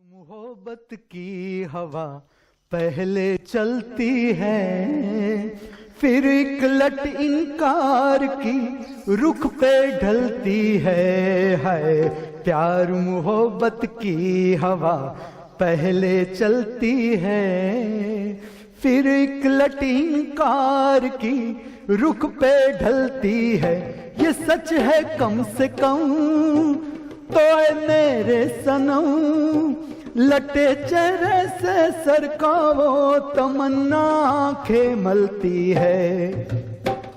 मोहब्बत की हवा पहले चलती है, फिर एक लट इनकार की रुख पे ढलती है। प्यार मोहब्बत की हवा पहले चलती है, फिर एक लट इनकार की रुख पे ढलती है। ये सच है कम से कम तो है मेरे सनम, लटे चेहरे से सरकावो तमन्ना आंखें मलती है।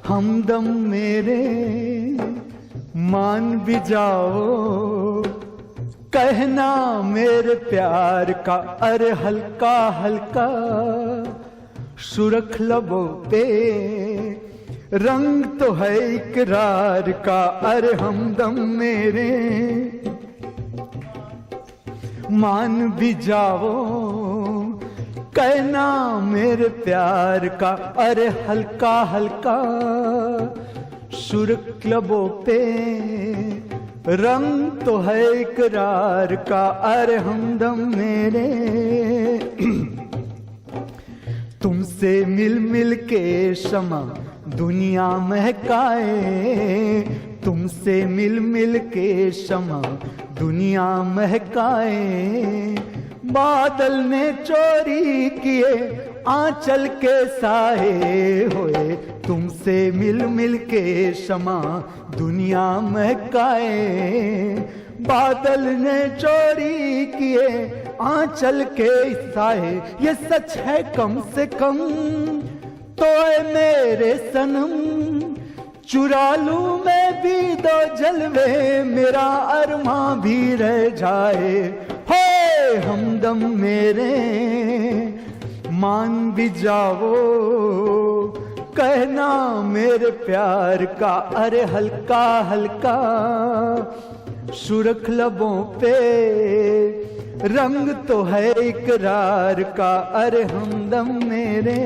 हमदम मेरे मान भी जाओ, कहना मेरे प्यार का अरे हल्का हल्का सुरख लबों पे रंग तो है इकरार का। अरे हमदम मेरे मान भी जाओ, कहना मेरे प्यार का अरे हल्का हल्का सुरख लबों पे रंग तो है इकरार का। अरे हमदम मेरे तुमसे मिल मिल के शमा दुनिया महकाए, तुमसे मिल मिल के शमा दुनिया महकाए। बादल ने चोरी किए आंचल के साए होए, तुमसे मिल मिल के शमा दुनिया महकाए। बादल ने चोरी किए आंचल के साए, ये सच है कम से कम तो है मेरे सनम। चुरा लूं मैं भी दो जलवे, मेरा अरमां भी रह जाए। हे हमदम मेरे मान भी जाओ, कहना मेरे प्यार का अरे हल्का हल्का सुरख लबों पे रंग तो है इकरार का। अरे हमदम मेरे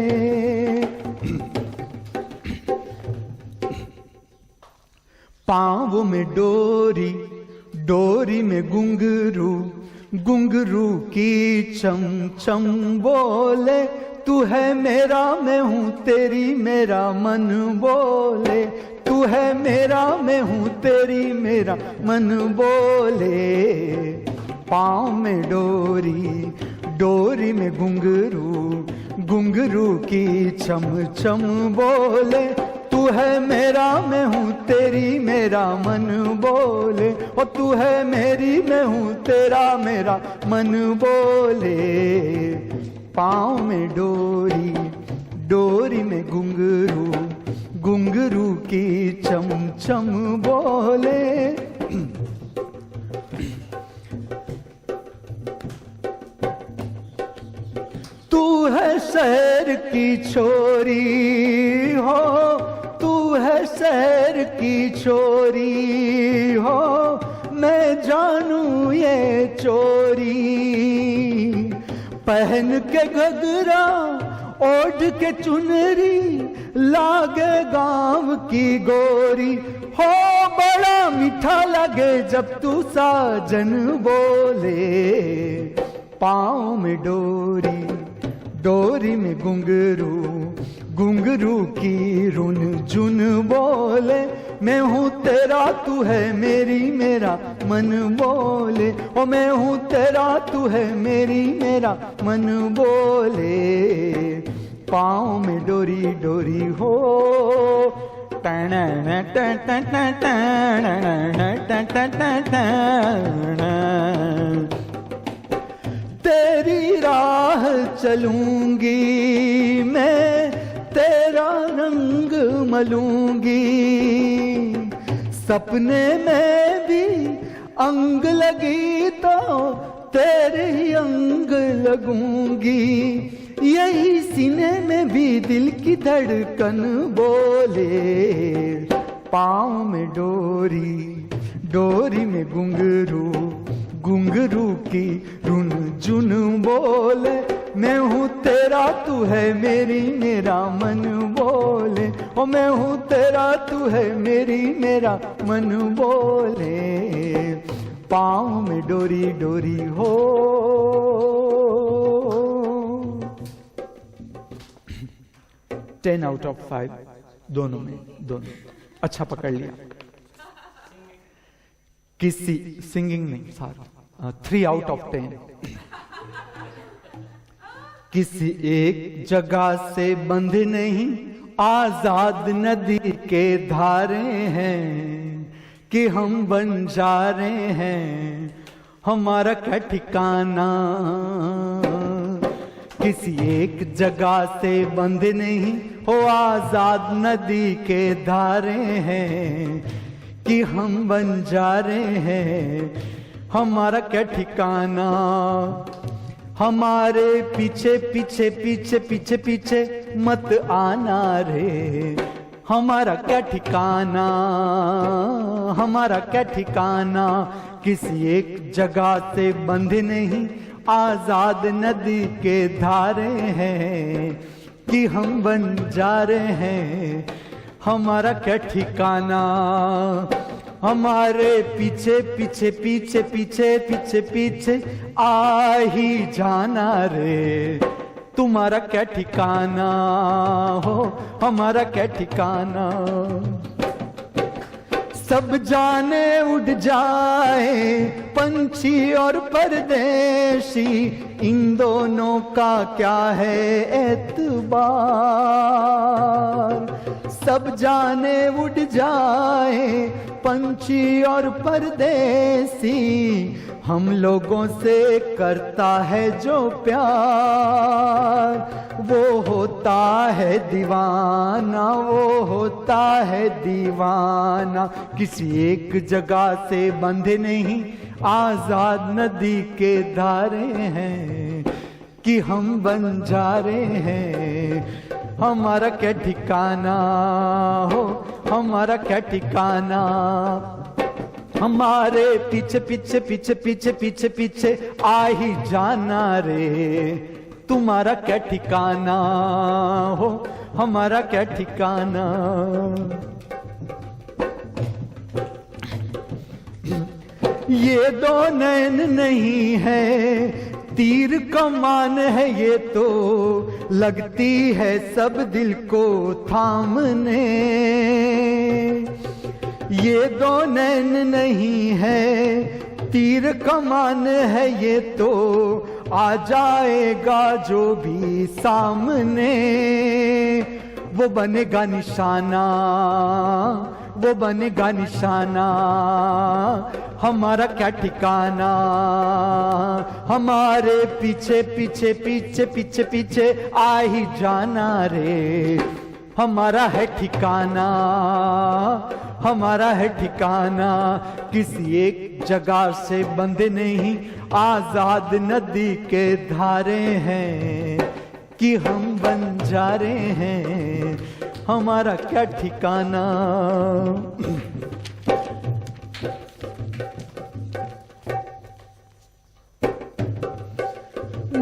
पाँव में डोरी, डोरी में घुंघरू, घुंघरू की चम चम बोले। तू है मेरा मैं हूँ तेरी मेरा मन बोले, तू है मेरा मैं हूँ तेरी मेरा मन बोले। पाँव में डोरी, डोरी में घुंघरू, घुंघरू की चम चम बोले। तू है मेरा मैं हूँ तेरी मेरा मन बोले, और तू है मेरी मैं हूँ तेरा मेरा मन बोले। पाँव में डोरी, डोरी में घुंघरू, घुंघरू की चम चम बोले। तू है शहर की छोरी हो, तू है शहर की छोरी हो, मैं जानू ये चोरी। पहन के घघरा ओढ़ के चुनरी लागे गांव की गोरी हो। बड़ा मीठा लगे जब तू साजन बोले। पाँव में डोरी, डोरी में घुंघरू, घुंघरू की रुन जुन बोले। मैं हूँ तेरा तू है मेरी मेरा मन बोले, ओ मैं हूँ तेरा तू है मेरी मेरा मन बोले। पाँव में डोरी, डोरी हो तेरी राह चलूंगी मैं, तेरा रंग मलूंगी। सपने में भी अंग लगी तो तेरे ही अंग लगूंगी। यही सीने में भी दिल की धड़कन बोले। पाँव में डोरी, डोरी में घुंघरू, घुंघरू की रुन जुन बोले। मैं हूँ तेरा तू है मेरी मेरा मन बोले, ओ मैं हूँ तेरा तू है मेरी मेरा मन बोले। पाँव में डोरी डोरी हो। 10 out of 5 दोनों में, दोनों अच्छा पकड़ लिया। किसी सिंगिंग नहीं सारा 3 out of 10। किसी एक जगह से बंधे नहीं, आजाद नदी के धारे हैं कि हम बंजारे हैं, हमारा क्या ठिकाना। किसी एक जगह से बंधे नहीं हो, आजाद नदी के धारे हैं कि हम बंजारे हैं, हमारा क्या ठिकाना। हमारे पीछे पीछे पीछे पीछे पीछे मत आना रे, हमारा क्या ठिकाना, हमारा क्या ठिकाना। किसी एक जगह से बंधे नहीं, आजाद नदी के धारे हैं कि हम बंजारे हैं, हमारा क्या ठिकाना। हमारे पीछे पीछे पीछे पीछे पीछे पीछे आ ही जाना रे, तुम्हारा क्या ठिकाना हो, हमारा क्या ठिकाना। सब जाने उड़ जाए पंछी और परदेशी, इन दोनों का क्या है एतबार। सब जाने उड़ जाए पंछी और परदेसी, हम लोगों से करता है जो प्यार, वो होता है दीवाना, वो होता है दीवाना। किसी एक जगह से बंधे नहीं, आजाद नदी के धारे हैं कि हम बंजारे हैं, हमारा क्या ठिकाना हो, हमारा क्या ठिकाना। हमारे पीछे पीछे पीछे पीछे पीछे पीछे आ ही जाना रे, तुम्हारा क्या ठिकाना हो, हमारा क्या ठिकाना। ये दो नैन नहीं है, तीर कमान है ये तो, लगती है सब दिल को थामने। ये दो नैन नहीं है, तीर कमान है ये तो, आ जाएगा जो भी सामने। वो बनेगा निशाना, वो बनेगा निशाना, हमारा क्या ठिकाना। हमारे पीछे पीछे पीछे पीछे पीछे आ ही जाना रे, हमारा है ठिकाना, हमारा है ठिकाना। किसी एक जगह से बंधे नहीं, आजाद नदी के धारे हैं कि हम बंजारे हैं, हमारा क्या ठिकाना।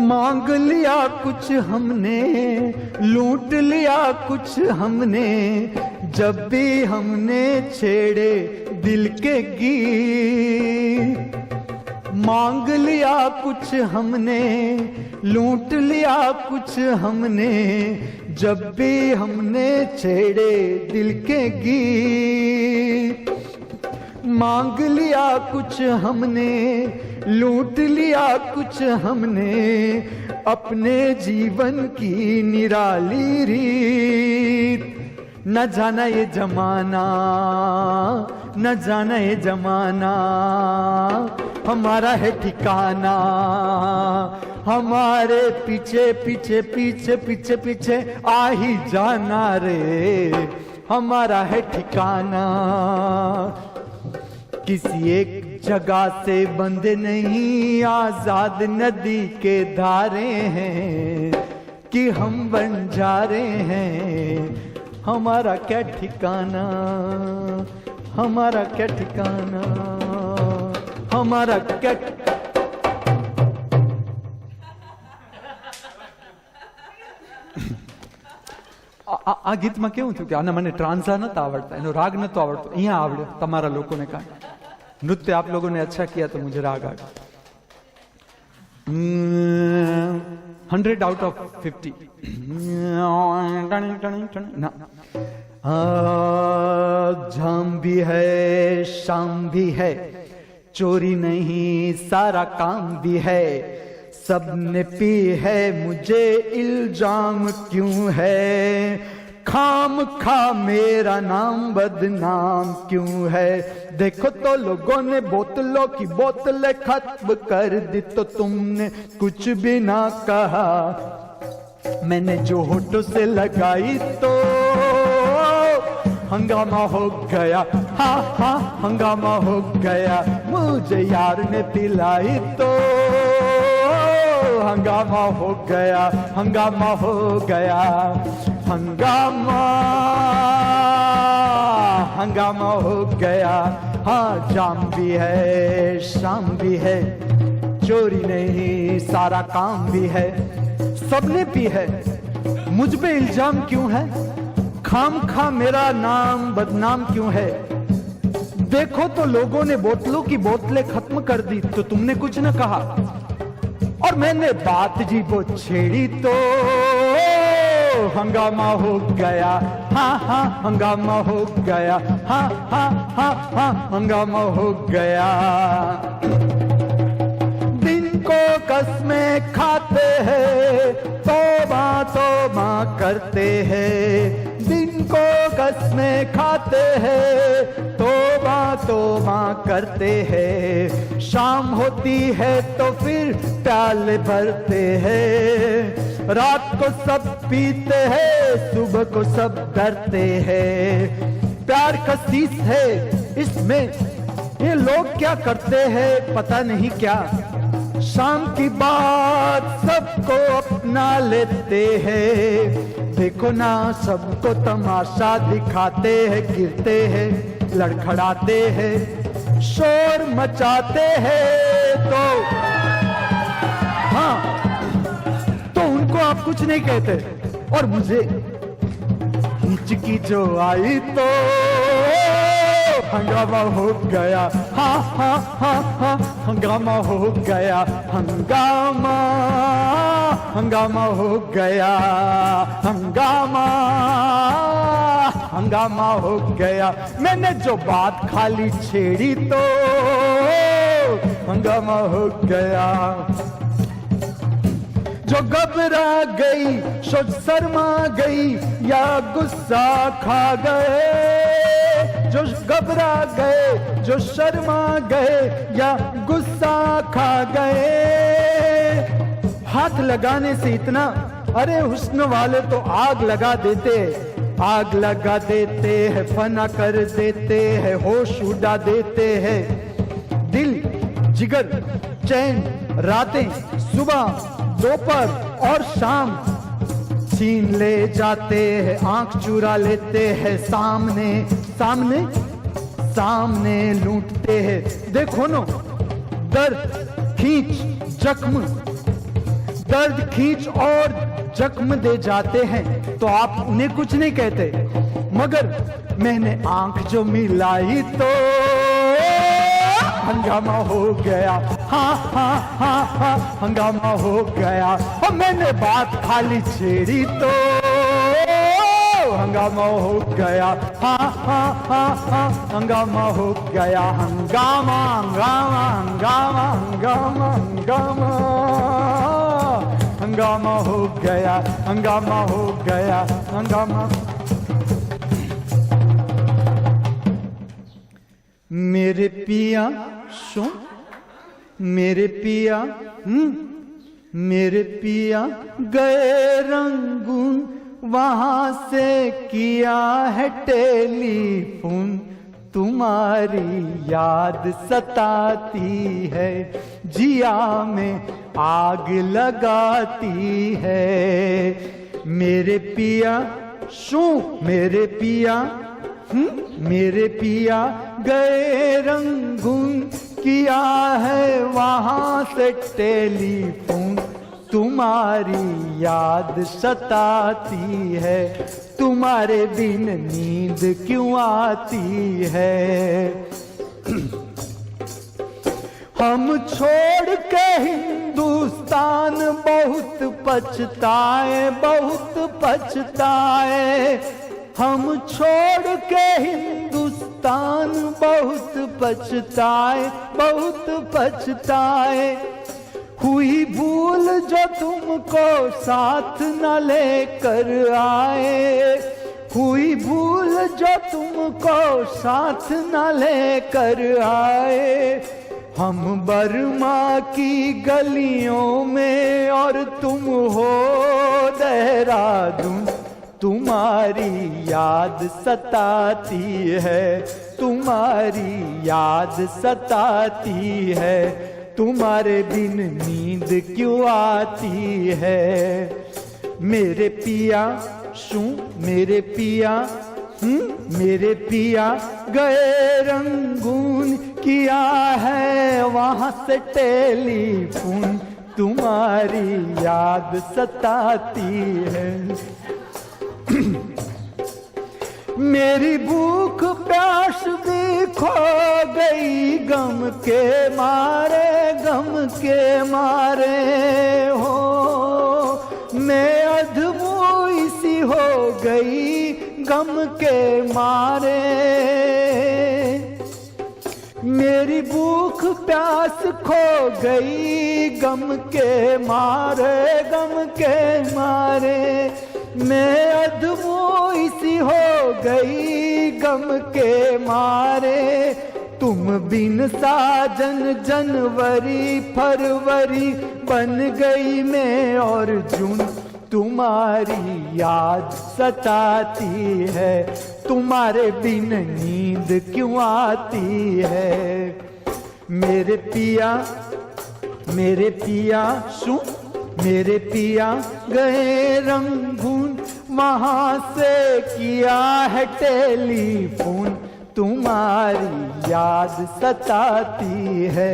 मांग लिया कुछ हमने, लूट लिया कुछ हमने, जब भी हमने छेड़े दिल के गीत। मांग लिया कुछ हमने, लूट लिया कुछ हमने, जब भी हमने छेड़े दिल के गीत। मांग लिया कुछ हमने, लूट लिया कुछ हमने, अपने जीवन की निराली रीत। न जाना ये जमाना, न जाना ये जमाना, हमारा है ठिकाना। हमारे पीछे पीछे पीछे पीछे पीछे आ ही जाना रे, हमारा है ठिकाना। किसी एक जगह से बंधे नहीं, आजाद नदी के धारे हैं कि हम बंजारे हैं, हमारा क्या ठिकाना, हमारा क्या ठिकाना, हमारा क्या। આ ગીતમાં કેવું થયું કે આને મને ટ્રાન્ઝા નતા આવડતા, એનો રાગ નતો આવડતો, અહીંયા આવડ્યો તમારા લોકોને કારણે. नृत्य आप लोगों ने अच्छा किया तो मुझे राग आ गया। 100 out of 50 ना। जाम भी है, शाम भी है, चोरी नहीं सारा काम भी है, सबने पी है मुझे इल्जाम क्यों है, खाम खा मेरा नाम बदनाम क्यों है। देखो तो लोगों ने बोतलों की बोतलें खत्म कर दी तो तुमने कुछ भी ना कहा, मैंने जो होठों से लगाई तो हंगामा हो गया, हाँ हाँ हंगामा हो गया, मुझे यार ने पिलाई तो हंगामा हो गया, हंगामा हो गया, हंगामा हंगामा हो गया। हाँ जाम भी है, शाम भी है, चोरी नहीं सारा काम भी है, सबने पी है मुझ पे इल्जाम क्यों है, खाम खा मेरा नाम बदनाम क्यों है। देखो तो लोगों ने बोतलों की बोतलें खत्म कर दी तो तुमने कुछ न कहा, और मैंने बात जी वो छेड़ी तो हंगामा हो गया, हाँ हाँ हंगामा हो गया, हाँ हाँ हाँ हाँ हंगामा हो गया। दिन को कसमें खाते हैं, तौबा तौबा करते हैं, दिन को कसमें खाते हैं, तौबा तौबा करते हैं, शाम होती है तो फिर प्याले भरते हैं, रात को सब पीते हैं, सुबह को सब डरते हैं, प्यार का शीश है इसमें ये लोग क्या करते हैं पता नहीं क्या, शाम की बात सबको अपना लेते हैं, देखो ना सबको तमाशा दिखाते हैं, गिरते हैं लड़खड़ाते हैं, शोर मचाते हैं तो हाँ तो उनको आप कुछ नहीं कहते, और मुझे हिचकी जो आई तो हंगामा हो गया, हाँ हाँ हाँ हाँ हंगामा हो गया, हंगामा हंगामा हो गया, हंगामा हंगामा हो गया। मैंने जो बात खाली छेड़ी तो हंगामा हो गया, जो घबरा गई सोच शर्मा गई या गुस्सा खा गए, जो घबरा गए जो शर्मा गए या गुस्सा खा गए, हाथ लगाने से इतना, अरे हुस्न वाले तो आग लगा देते, आग लगा देते हैं, फना कर देते हैं, होश उड़ा देते हैं, दिल जिगर चैन रातें सुबह दोपहर और शाम छीन ले जाते हैं, आंख चुरा लेते हैं, सामने सामने सामने लूटते हैं। देखो नो दर्द खींच जख्म, दर्द खींच और जख्म दे जाते हैं तो आप उन्हें कुछ नहीं कहते, मगर मैंने आंख जो मिलाई तो हंगामा हो गया, हाँ हाँ हाँ हाँ हंगामा हो गया, और मैंने बात खाली छेड़ी तो हंगामा हो गया, हाँ हाँ हाँ हाँ हंगामा हो गया, हंगामा हंगामा हंगामा हंगामा हंगामा हंगामा हो गया, हंगामा हो गया, हंगामा। मेरे पिया सुन, मेरे पिया मेरे पिया गए रंगून, वहां से किया है टेलीफोन, तुम्हारी याद सताती है, जिया में आग लगाती है। मेरे पिया शू मेरे पिया मेरे पिया गए रंगून, किया है वहां से टेलीफोन, तुम्हारी याद सताती है, तुम्हारे बिन नींद क्यों आती है। हम छोड़ के हिंदुस्तान बहुत पछताए, बहुत पछताए। हम छोड़ के हिंदुस्तान बहुत पछताए, बहुत पछताए। हुई भूल जो तुमको साथ न लेकर आए, हुई भूल जो तुमको साथ न लेकर आए। हम बर्मा की गलियों में और तुम हो देहरादून, तुम्हारी याद सताती है, तुम्हारी याद सताती है। तुम्हारे बिन नींद क्यों आती है। मेरे पिया शू मेरे पिया मेरे पिया गए रंगून, किया है वहां से टेलीफोन, तुम्हारी याद सताती है। मेरी भूख प्यास भी खो गई गम के मारे, गम के मारे हो। मैं अधमोई सी हो गई गम के मारे। मेरी भूख प्यास खो गई गम के मारे, गम के मारे। मैं अधमोई सी हो गई गम के मारे। तुम बिन साजन जनवरी फरवरी बन गई मैं और जून, तुम्हारी याद सताती है, तुम्हारे बिन नींद क्यों आती है। मेरे पिया सुन, मेरे पिया गए रंगून, वहां से किया है टेलीफोन, तुम्हारी याद सताती है,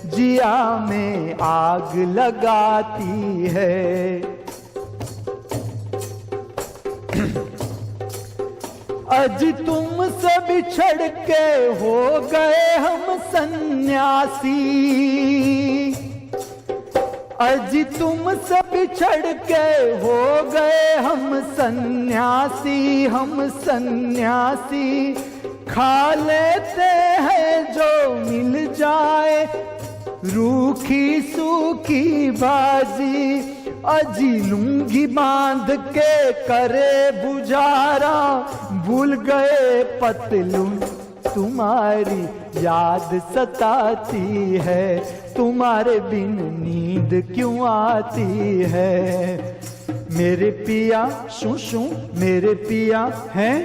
जिया में आग लगाती है। आज तुमसे बिछड़ के हो गए हम सन्यासी, आज तुमसे बिछड़ के हो गए हम सन्यासी, हम सन्यासी। खा लेते हैं जो मिल जाए रूखी सूखी भाजी, अजी लूंगी बांध के करे बुझारा, भूल गए पतलून, तुम्हारी याद सताती है, तुम्हारे बिन नींद क्यों आती है। मेरे पिया शू मेरे पिया हैं,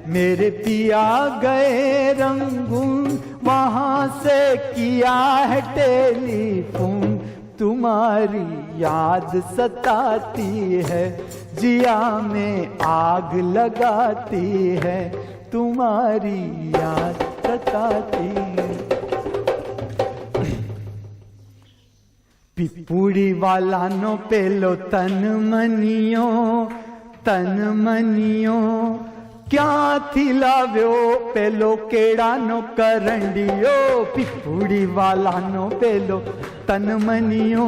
मेरे पिया गए रंगून, वहां से किया है टेलीफोन, तुम्हारी याद सताती है, जिया में आग लगाती है, तुम्हारी याद सताती है। पिपुड़ी वाला नो पेलो तन मनियो क्या थिलाव्यो पेलो केड़ा नो करंडियो। पिपुड़ी वाला नो पेलो तन मनियो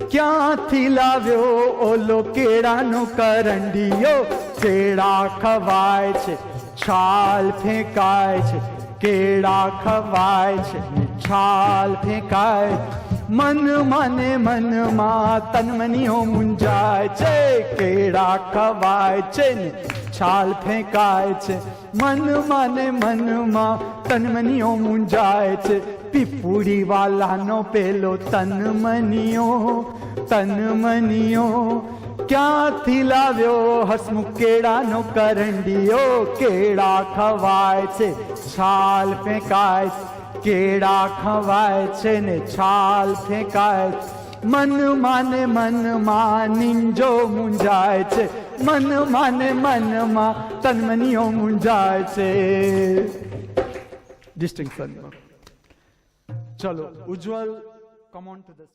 क्या थिलाव्यो ओलो केड़ा नो करंडियो। केड़ा खवाय छे छाल फेंकाय छे, केड़ा खवाय छे छाल फेंकाय। मन माने मन मा तन मनियो मुंजाय छे, केड़ा खवाय छे छाल फेंकाय छे। मन माने मन मा तन मनियो मुंजाय छे। पिपुड़ी वाला नो पेलो तन मनियो क्या थिलाव्यो हसमुख केड़ा नो करंडियो। केड़ा खवाय छे छाल फेंकाय, केड़ा खवाय छे ने छाल फेंकाय। मन माने मन मा निंजो मुंजाय छे, मन माने मन मा तन मनियो मुंजाय छे। डिस्टिंक्शन चलो उज्जवल कम ऑन टू द